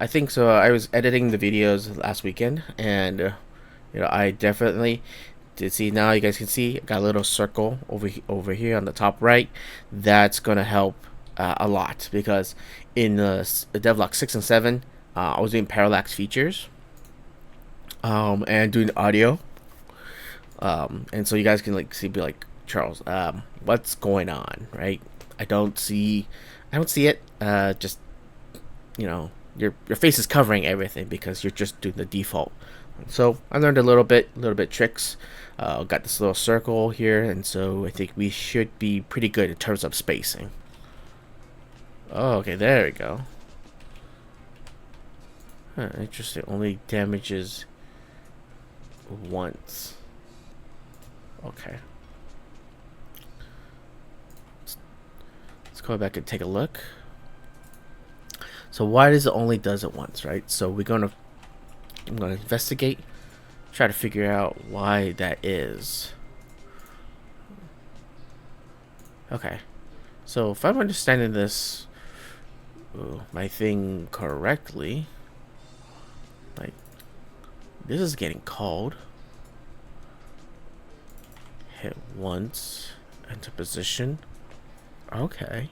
I think so. I was editing the videos last weekend, and I definitely did see. Now you guys can see, I got a little circle over here on the top right. That's gonna help a lot because in the Devlog 6 and 7, I was doing parallax features, and doing audio, and so you guys can like see, be like, Charles, what's going on, right? I don't see it. Just your face is covering everything because you're just doing the default. So I learned a little bit tricks. Got this little circle here, and so I think we should be pretty good in terms of spacing. Oh, okay, there we go. Huh, interesting. Only damages once. Okay. Let's go back and take a look. So why does it only does it once, right? So I'm gonna investigate, try to figure out why that is. Okay. So if I'm understanding this my thing correctly, like, this is getting called. Hit once, enter position. Okay.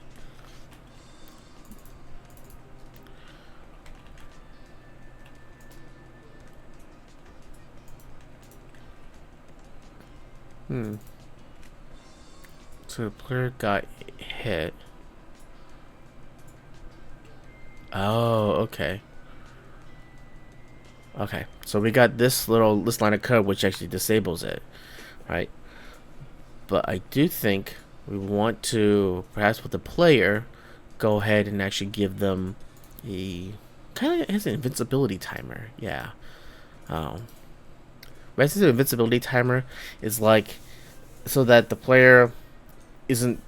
So the player got hit. Oh, okay. Okay. So we got this line of code which actually disables it, right? But I do think we want to, perhaps with the player, go ahead and actually give them a kind of has an invincibility timer. Yeah. Basically, the invincibility timer is like so that the player isn't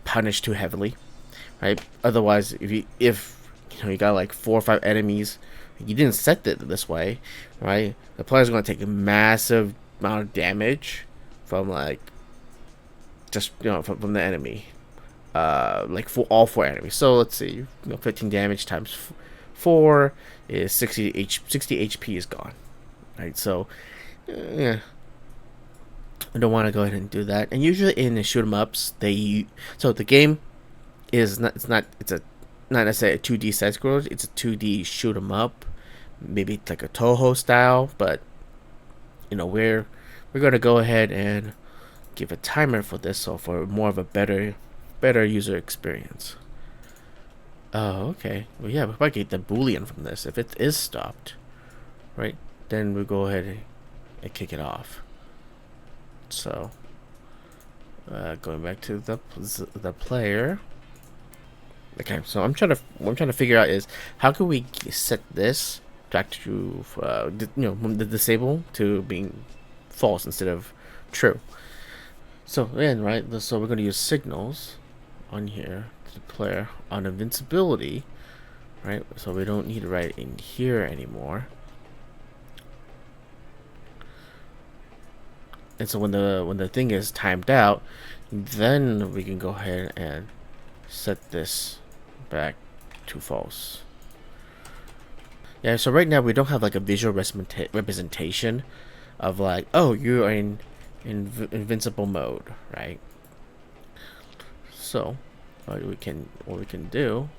punished too heavily, right? Otherwise, if you got like 4 or 5 enemies, you didn't set it this way, right? The player's going to take a massive amount of damage from like just from the enemy, like for all 4 enemies. So let's see, 15 damage times 4 is 60 HP is gone, right? So yeah, I don't want to go ahead and do that. And usually in the shoot 'em ups, so the game is not it's a not necessarily a 2D side scroller. It's a 2D shoot 'em up, maybe like a Toho style. But we're gonna go ahead and give a timer for this, so for more of a better user experience. Oh, okay. Well, yeah, we probably get the boolean from this. If it is stopped, right, then we go ahead and kick it off. So going back to the player. Okay, so what I'm trying to figure out is how can we set this back to the disable to being false instead of true. So then, right, so we're going to use signals on here to the player on invincibility, right? So we don't need to write it in here anymore. And so when the thing is timed out, then we can go ahead and set this back to false. Yeah, so right now we don't have like a visual representation of like, oh, you're in invincible mode, right? So what we can do,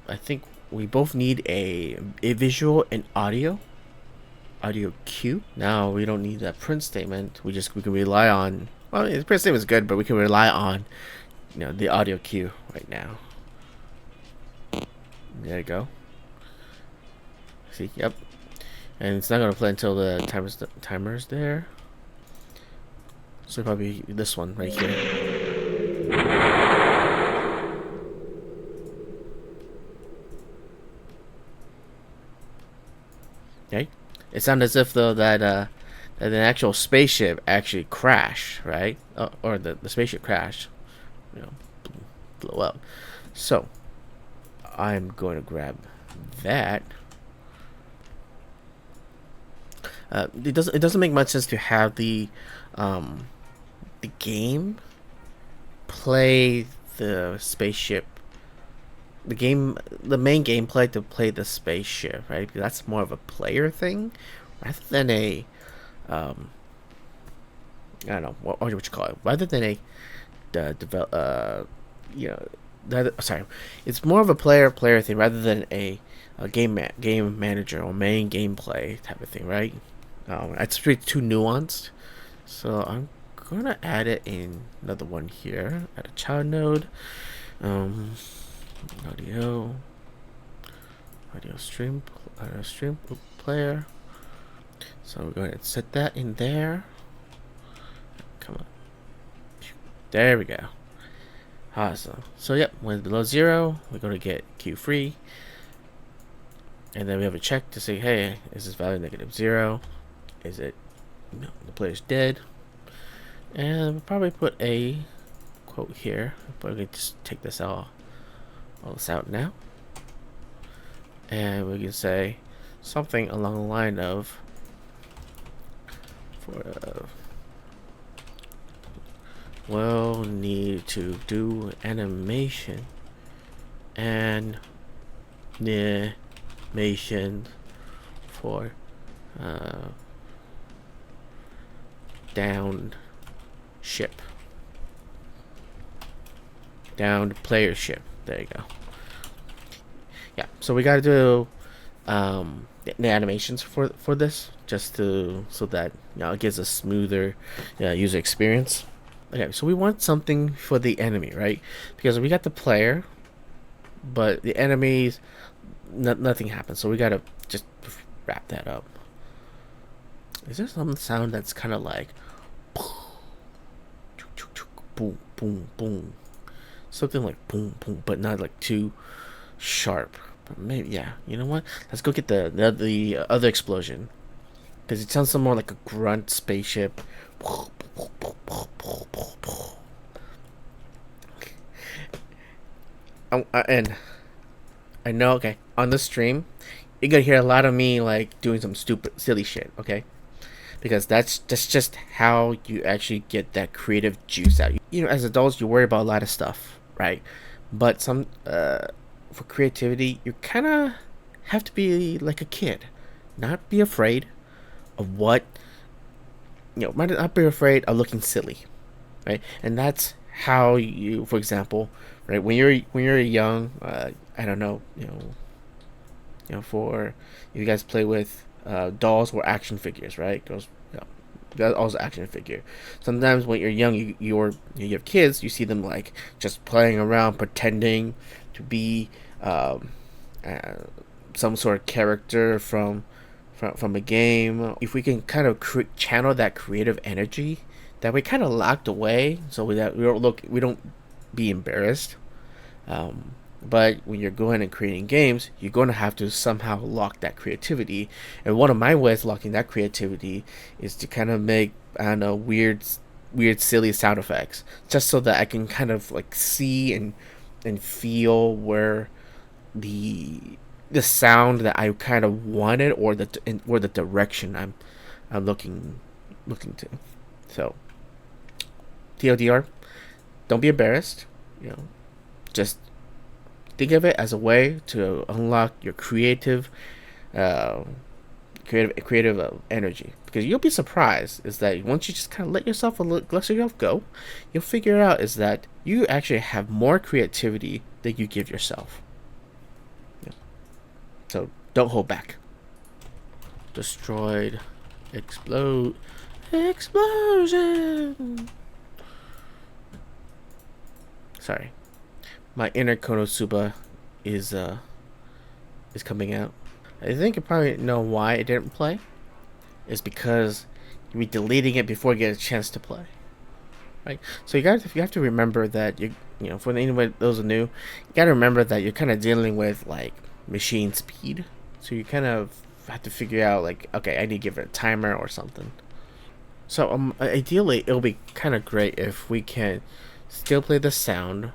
I think we both need a visual and audio cue. Now we don't need that print statement. We can rely on, well, the print statement is good, but we can rely on the audio cue right now. There you go. See, yep. And it's not gonna play until the timer's there. So probably this one right here. Okay. It sounds as if though that an actual spaceship actually crashed, right? Or the spaceship crashed, blow up. So I'm going to grab that. It doesn't make much sense to have the game play the spaceship the main gameplay to play the spaceship, right? Because that's more of a player thing rather than a I don't know what you call it, rather than a you know sorry, it's more of a player thing rather than a game manager or main gameplay type of thing, right? It's pretty too nuanced, so I'm gonna add it in another one here. Add a child node, audio stream player. So we're going to set that in there. Come on, there we go. Awesome. So yep, when below 0, we're going to get queue free, and then we have a check to say, hey, is this value -0? Is it, no, the player's dead? And we'll probably put a quote here, but we can just take this all this out now, and we can say something along the line of we'll need to do animation for downed player ship. There you go. Yeah, so we got to do the animations for this, just so that it gives a smoother user experience. Okay, so we want something for the enemy, right? Because we got the player, but the enemies, nothing happens. So we got to just wrap that up. Is there some sound that's kind of like boom, boom, boom, something like boom, boom, but not like too sharp? But maybe, yeah. You know what? Let's go get the other explosion, because it sounds some more like a grunt spaceship. And I know, okay, on the stream, you're gonna hear a lot of me like doing some stupid, silly shit, okay? Because that's just how you actually get that creative juice out. You know, as adults, you worry about a lot of stuff, right? But for creativity, you kind of have to be like a kid, not be afraid of what, not be afraid of looking silly, right? And that's how you, for example, right, when you're young, I don't know, for if you guys play with dolls or action figures, right? That's also action figure. Sometimes when you're young, you have kids, you see them like just playing around, pretending to be some sort of character from a game. If we can kind of channel that creative energy that we kind of locked away, so we don't be embarrassed. But when you're going and creating games, you're going to have to somehow lock that creativity. And one of my ways of locking that creativity is to kind of make, I don't know, weird, silly sound effects, just so that I can kind of like see and feel where the sound that I kind of wanted, or the direction I'm looking to. So TLDR, don't be embarrassed. Just think of it as a way to unlock your creative energy, because you'll be surprised is that once you just kind of let yourself go, you'll figure out is that you actually have more creativity than you give yourself. So don't hold back. Destroyed. Explosion. Sorry, my inner Konosuba is coming out. I think you probably know why it didn't play. It's because you'll be deleting it before you get a chance to play, right? So you have to remember that for anyone those are new, you gotta remember that you're kind of dealing with like machine speed. So you kind of have to figure out like, okay, I need to give it a timer or something. So ideally, it'll be kind of great if we can still play the sound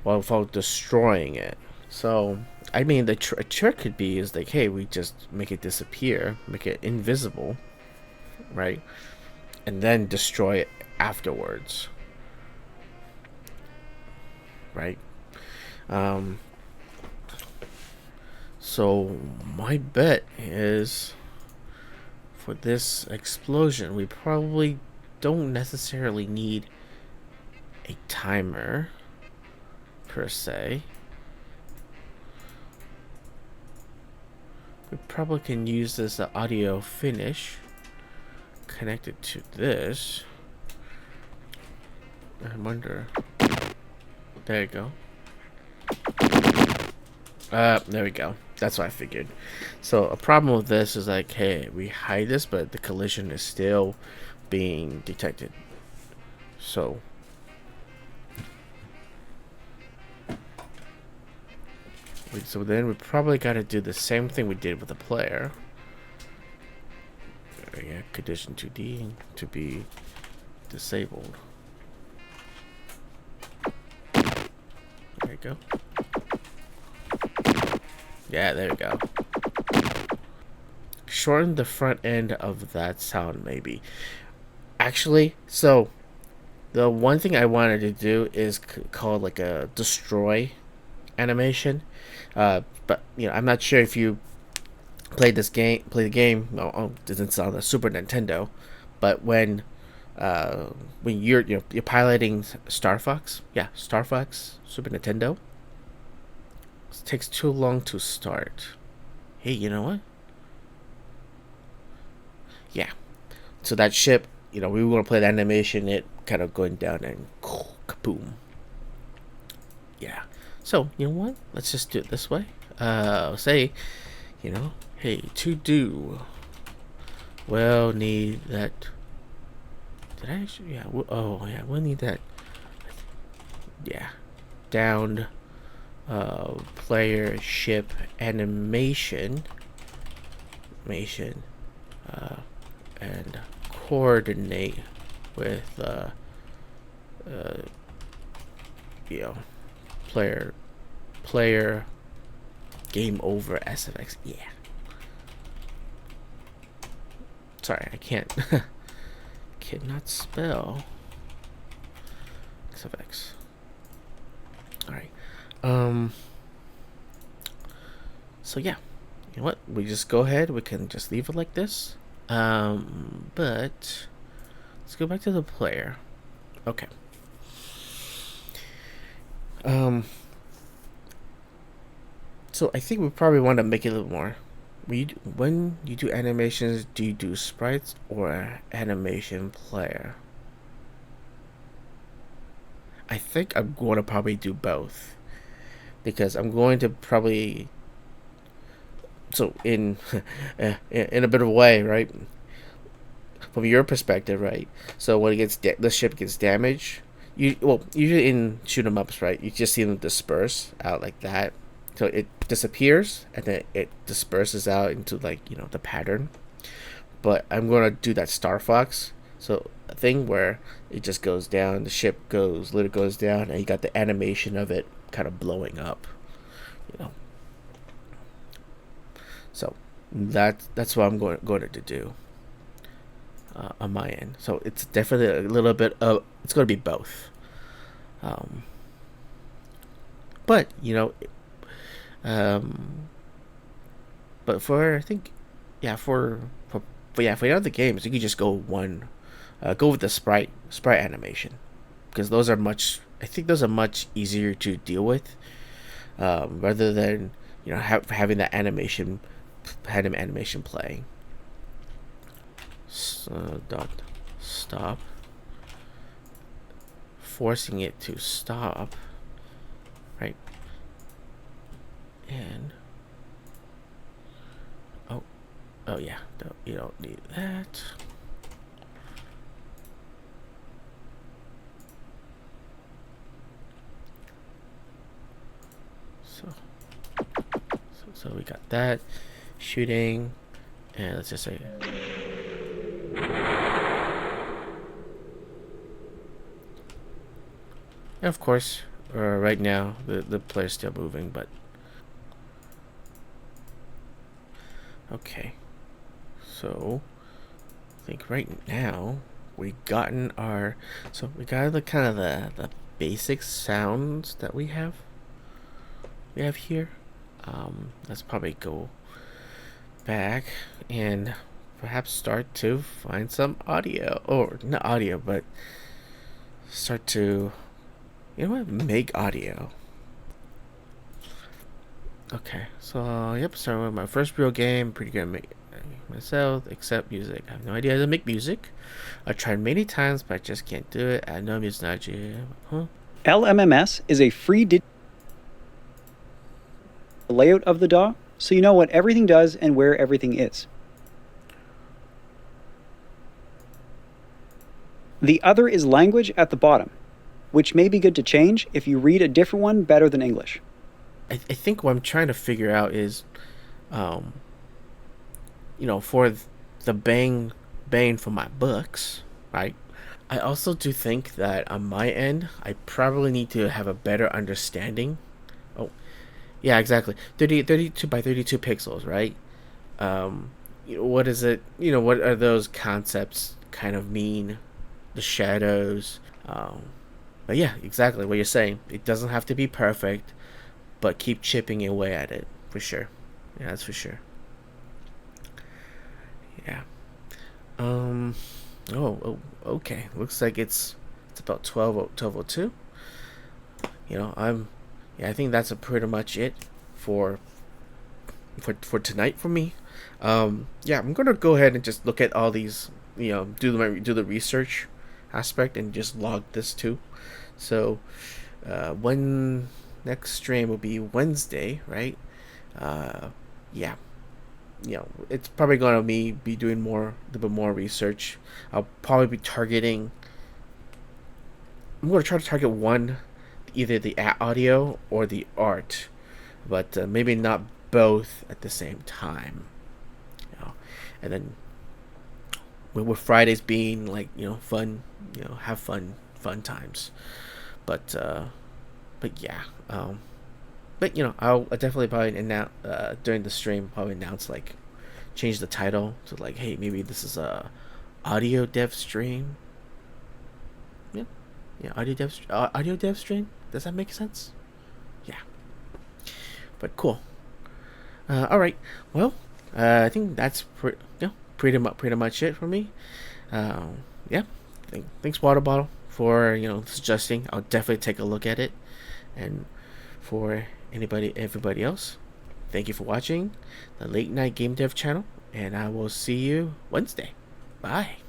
without destroying it. So I mean, the trick could be is like, hey, we just make it disappear, make it invisible, right, and then destroy it afterwards, right? So my bet is for this explosion, we probably don't necessarily need a timer per se. We probably can use this audio finish connected to this. I wonder. There you go. There we go. That's what I figured. So a problem with this is like, hey, we hide this, but the collision is still being detected. So then we probably got to do the same thing we did with the player. Yeah, condition 2D to be disabled. There you go. Yeah, there we go. Shorten the front end of that sound, maybe. Actually, so the one thing I wanted to do is called like a destroy animation. But you know, I'm not sure if you play the game. Oh, it's on the Super Nintendo, but when you're piloting Star Fox, Star Fox Super Nintendo, it takes too long to start. Hey, you know what? Yeah, so that ship, we want to play the animation, it kind of going down and kaboom. Yeah. So you know what? Let's just do it this way. Say, hey, to do. Well, need that. Did I actually? Yeah. Oh, yeah. We'll need that. Yeah. Down. Player ship animation. And coordinate with player game over SFX. Yeah. Sorry, I cannot spell SFX. All right. So yeah, you know what? We just go ahead. We can just leave it like this. But let's go back to the player. Okay. So I think we probably want to make it a little more. When you do animations, do you do sprites or animation player? I think I'm going to probably do both, because I'm going to probably, so in a bit of a way, right? From your perspective, right? So when the ship gets damaged, usually in shoot 'em ups, right? You just see them disperse out like that. So it disappears and then it disperses out into the pattern. But I'm gonna do that Star Fox. So a thing where it just goes down, the ship literally goes down, and you got the animation of it kind of blowing up. So that's what I'm going to do on my end. So it's definitely a little bit of, it's going to be both. But but for, I think, for the other games, you could just go with the sprite animation, because those are much easier to deal with, rather than having that animation play. So stop, forcing it to stop, right? And oh yeah, you don't need that. So we got that shooting, and let's just say, and of course, right now the player's still moving, but okay. So I think right now we got the kind of the basic sounds that we have. we have here. Let's probably go back and perhaps start to find some audio, or not audio, but start to, you know what, make audio. Okay, so yep, starting with my first real game. Pretty good at make myself, except music. I have no idea how to make music. I tried many times, but I just can't do it. I know music not huh? LMMS is a free layout of the DAW, so you know what everything does and where everything is. The other is language at the bottom, which may be good to change if you read a different one better than English. I think what I'm trying to figure out is, for the bang for my books, right? I also do think that on my end, I probably need to have a better understanding. Oh, yeah, exactly. 32 by 32 pixels, right? What is it? What are those concepts kind of mean? The shadows. But yeah, exactly what you're saying. It doesn't have to be perfect, but keep chipping away at it for sure. Yeah, that's for sure. Yeah. Um. Oh. Okay. Looks like it's about 12:02. Yeah, I think that's pretty much it for tonight for me. Yeah, I'm gonna go ahead and just look at all these. Do the research aspect and just log this too. So, when next stream will be Wednesday, right? Yeah, it's probably gonna be doing a little bit more research. I'll probably be targeting. I'm gonna try to target one, either the audio or the art, but maybe not both at the same time. And then with Fridays being like fun, have fun times. But yeah, but I'll definitely probably announce during the stream, probably announce, like, change the title to, like, hey, maybe this is a audio dev stream. Yeah, yeah, audio dev stream. Does that make sense? Yeah, but cool. All right, well, I think that's pretty much it for me. Yeah, thanks Water Bottle for suggesting. I'll definitely take a look at it. And for everybody else, thank you for watching the Late Night Game Dev channel, and I will see you Wednesday. Bye.